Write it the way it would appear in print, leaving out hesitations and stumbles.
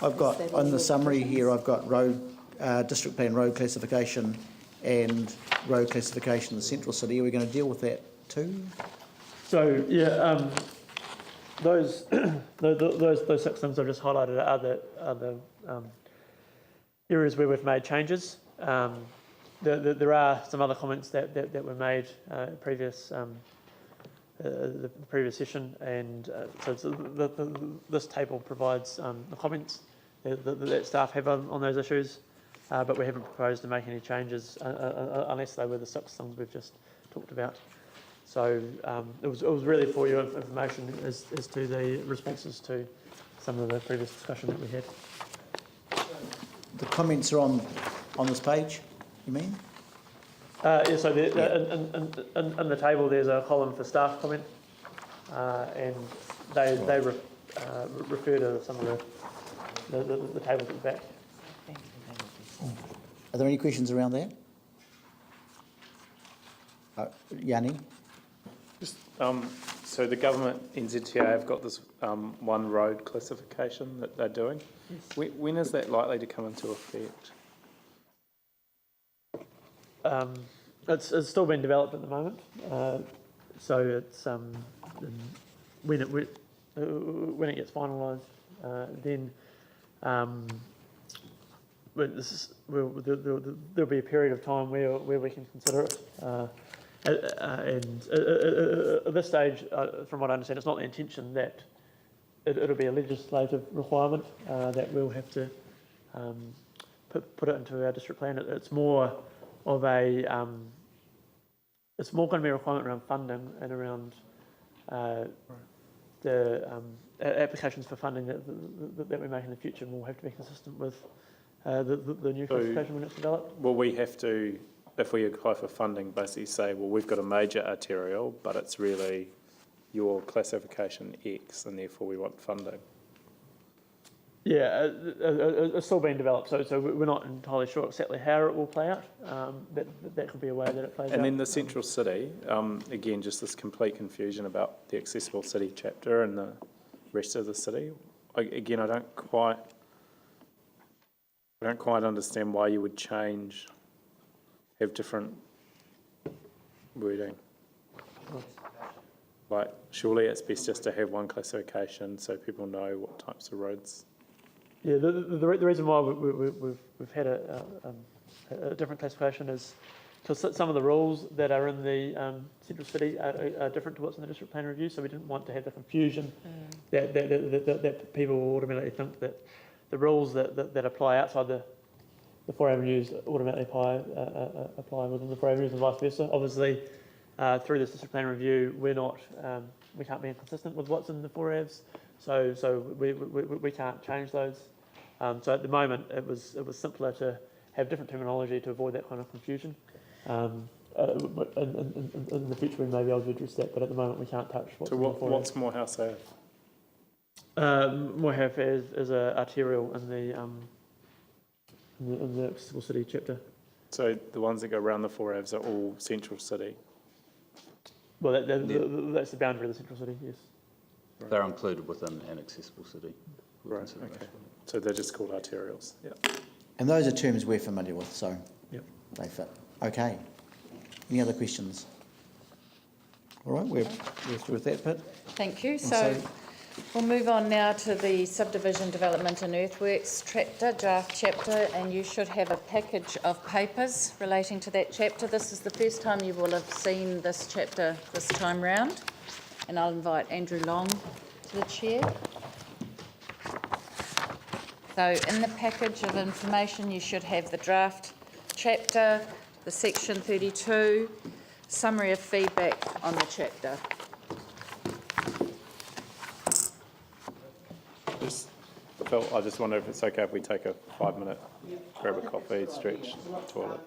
I've got, on the summary here, I've got road, district plan road classification and road classification in the central city. Are we going to deal with that too? So, yeah, those 6 things I've just highlighted are the areas where we've made changes. There are some other comments that were made the previous session, and so this table provides the comments that staff have on those issues, but we haven't proposed to make any changes unless they were the 6 things we've just talked about. So it was really for your information as to the responses to some of the previous discussion that we had. The comments are on this page, you mean? Yeah, so in the table there's a column for staff comment, and they refer to some of the tables at the back. Are there any questions around that? Yanni? Just, so the government NZTA have got this one road classification that they're doing. Yes. When is that likely to come into effect? It's still being developed at the moment, so it's when it gets finalised, then there'll be a period of time where we can consider it. And at this stage, from what I understand, it's not the intention that it'll be a legislative requirement that we'll have to put it into our district plan. It's more of a it's more going to be a requirement around funding and around the applications for funding that we make in the future, and will have to be consistent with the new classification when it's developed. Will we have to, if we apply for funding, basically say, well, we've got a major arterial, but it's really your classification X, and therefore we want funding? Yeah, it's still being developed, so we're not entirely sure exactly how it will play out. That could be a way that it plays out. And then the central city, again, just this complete confusion about the accessible city chapter and the rest of the city. I don't quite understand why you would have different wording. Like, surely it's best just to have one classification so people know what types of roads. Yeah, the reason why we've had a different classification is because some of the rules that are in the central city are different to what's in the district plan review, so we didn't want to have the confusion that people will automatically think that the rules that apply outside the 4 avenues automatically apply within the 4 avenues and vice versa. Obviously, through this district plan review, we can't be inconsistent with what's in the 4 avs, so we can't change those. So at the moment, it was simpler to have different terminology to avoid that kind of confusion. In the future, we may be able to address that, but at the moment, we can't touch what's in the 4 avs. What's Morehouse Ave? Morehouse is an arterial in the accessible city chapter. So the ones that go around the 4 avs are all central city? Well, that's the boundary of the central city, yes. Right. They're included within an accessible city. Right, okay. So they're just called arterials. Yeah. And those are terms we're familiar with, so yep, they fit. Okay. Any other questions? All right, we're through with that bit. Thank you. So we'll move on now to the subdivision development and earthworks chapter, draft chapter, and you should have a package of papers relating to that chapter. This is the first time you will have seen this chapter this time round, and I'll invite Andrew Long to the chair. So in the package of information you should have the draft chapter, the section 32, summary of feedback on the chapter. I just wonder if it's okay if we take a 5-minute, grab a coffee, stretch, toilet.